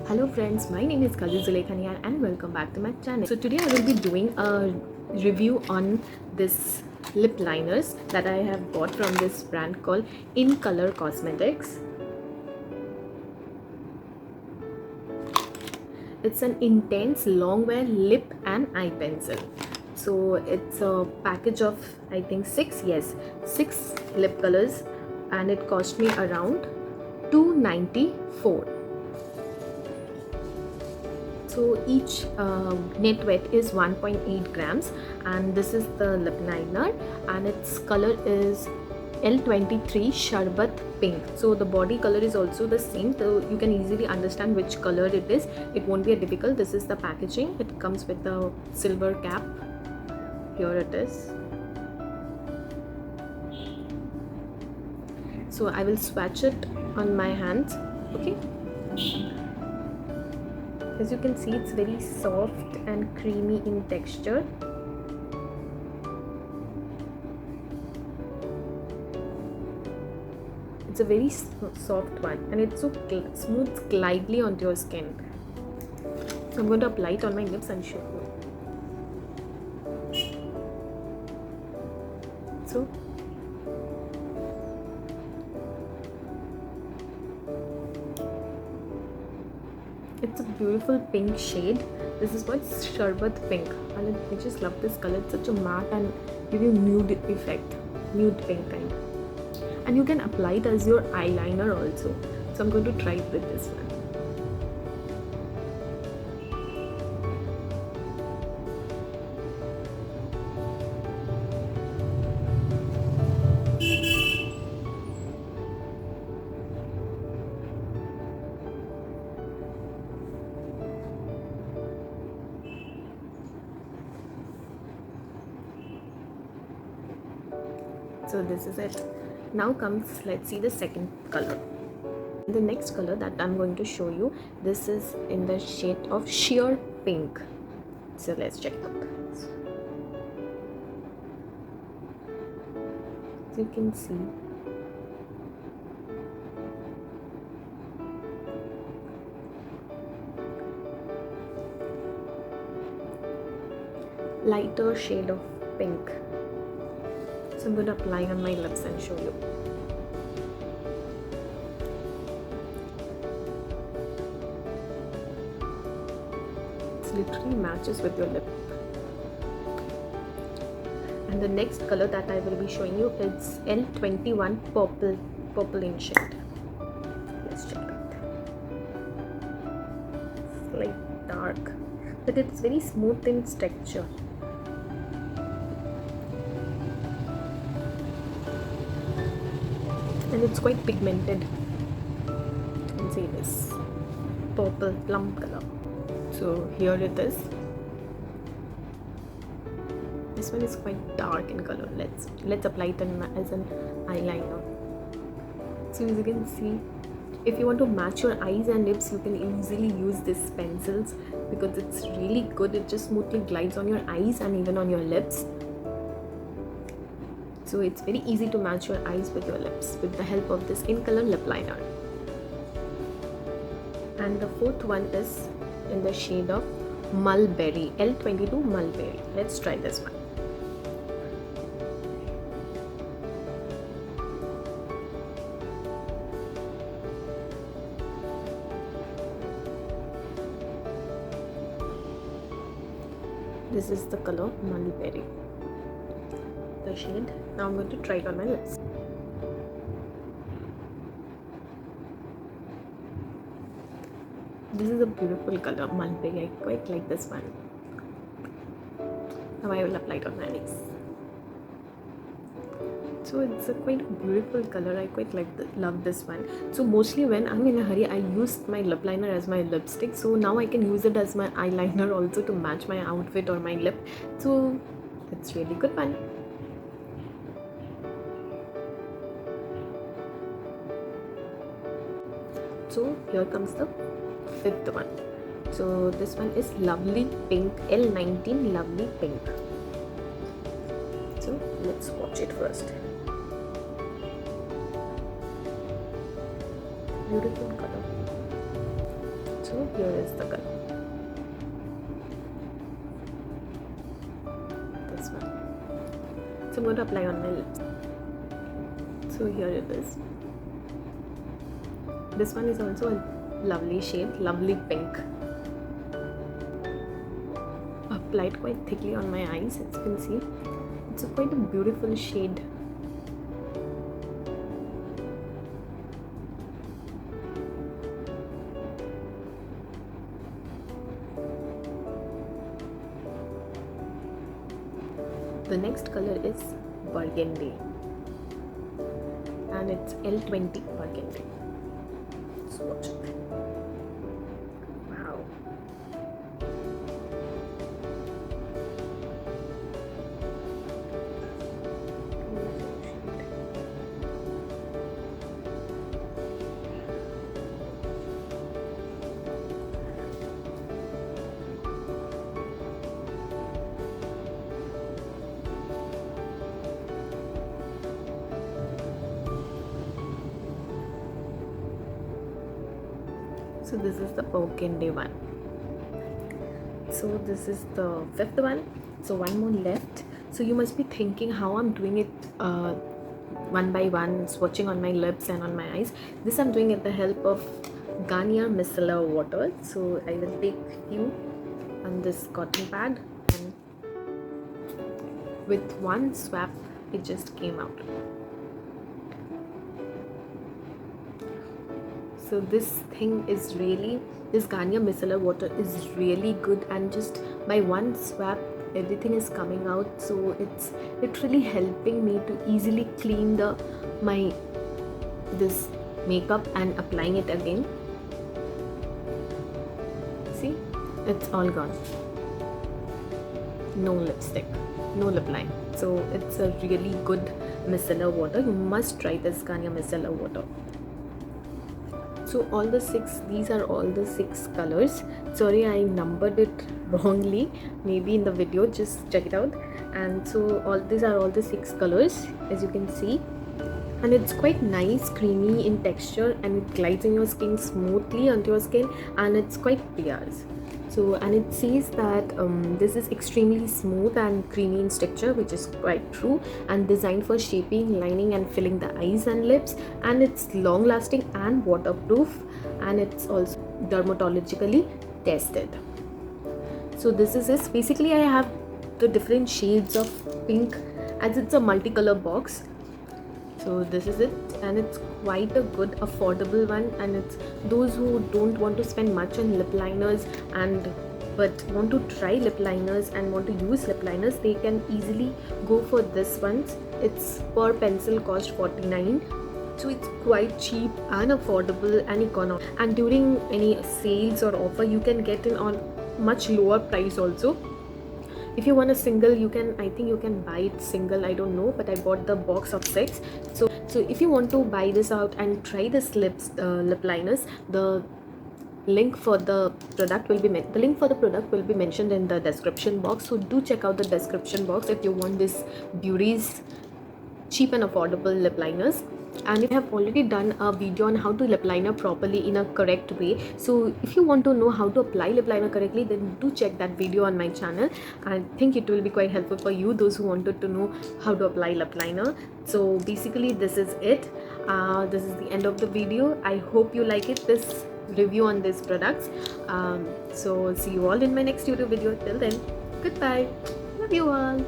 Hello friends, my name is Kazi Zulekhaniyar and welcome back to my channel. So today I will be doing a review on this lip liners that I have bought from this brand called In Color Cosmetics. It's an intense long wear lip and eye pencil. So it's a package of I think six lip colors, and it cost me around 294. So each net weight is 1.8 grams, and this is the lip liner, and its color is L23 Sharbat Pink. So the body color is also the same, so you can easily understand which color it is. It won't be difficult. This is the packaging. It comes with the silver cap. Here it is. So I will swatch it on my hands. Okay. As you can see, it's very soft and creamy in texture. It's a very soft one, and it's so smooth glidely onto your skin. So I'm going to apply it on my lips and show you. So it's a beautiful pink shade. This is what Sharbat Pink, and I just love this color. It's such a matte and give you nude effect, nude pink kind. And you can apply it as your eyeliner also. So I'm going to try it with this one. So this is it. Now comes, let's see the second color. The next color that I'm going to show you, this is in the shade of sheer pink. So let's check it out. So you can see lighter shade of pink. So I'm going to apply on my lips and show you. It literally matches with your lip. And the next color that I will be showing you is L21 purple in shade. Let's check it out. It's like dark, but it's very smooth in texture. And it's quite pigmented. You can see this purple plum color. So here it is. This one is quite dark in color. Let's apply it as an eyeliner. So as you can see, if you want to match your eyes and lips, you can easily use these pencils because it's really good. It just smoothly glides on your eyes and even on your lips. So it's very easy to match your eyes with your lips with the help of this In Color lip liner. And the fourth one is in the shade of Mulberry, L22 Mulberry. Let's try this one. This is the color Mulberry, the shade. Now I'm going to try it on my lips. This is a beautiful color, Mulberry. I quite like this one. Now I will apply it on my lips. So it's a quite beautiful color. I quite love this one. So mostly when I'm in a hurry, I use my lip liner as my lipstick. So now I can use it as my eyeliner also to match my outfit or my lip. So it's really good one. So here comes the fifth one. So this one is Lovely Pink, L19 Lovely Pink. So let's watch it first. Beautiful color. So So here is the color. This one. So I'm going to apply on my lips. So here it is. This one is also a lovely shade, lovely pink. Applied quite thickly on my eyes, as you can see. It's quite a beautiful shade. The next color is Burgundy, and it's L20 Burgundy. So watch it. Wow. So this is the Burgundy one. So this is the fifth one. So one more left. So you must be thinking how I'm doing it one by one, swatching on my lips and on my eyes. This I'm doing with the help of Garnier Micellar Water. So I will take few on this cotton pad, and with one swap it just came out. So this thing is really, this Garnier Micellar Water is really good, and just by one swap everything is coming out. So it's literally helping me to easily clean this makeup and applying it again. See, it's all gone. No lipstick, no lip line. So it's a really good micellar water. You must try this Garnier Micellar Water. So all the six, these are all the 6 colors. Sorry, I numbered it wrongly, maybe in the video, just check it out. And so all these are all the 6 colors, as you can see, and it's quite nice, creamy in texture, and it glides in your skin smoothly onto your skin, and it's quite pierce. So, and it says that this is extremely smooth and creamy in texture, which is quite true, and designed for shaping, lining and filling the eyes and lips, and it's long lasting and waterproof, and it's also dermatologically tested. So this is it. Basically I have the different shades of pink, as it's a multicolor box. So this is it, and it's quite a good affordable one, and it's those who don't want to spend much on lip liners but want to try lip liners and want to use lip liners, they can easily go for this one. It's per pencil cost 49, so it's quite cheap and affordable and economical, and during any sales or offer you can get it on much lower price also. If you want a single, you can, I think you can buy it single, I don't know, but I bought the box of 6. So if you want to buy this out and try this lip liners, the link for the product will be mentioned in the description box. So do check out the description box if you want this beauty's cheap and affordable lip liners. And I have already done a video on how to lip liner properly in a correct way. So if you want to know how to apply lip liner correctly, then do check that video on my channel. I think it will be quite helpful for you, those who wanted to know how to apply lip liner. So basically this is it. This is the end of the video. I hope you like it, this review on these products. So see you all in my next YouTube video. Till then, goodbye. Love you all.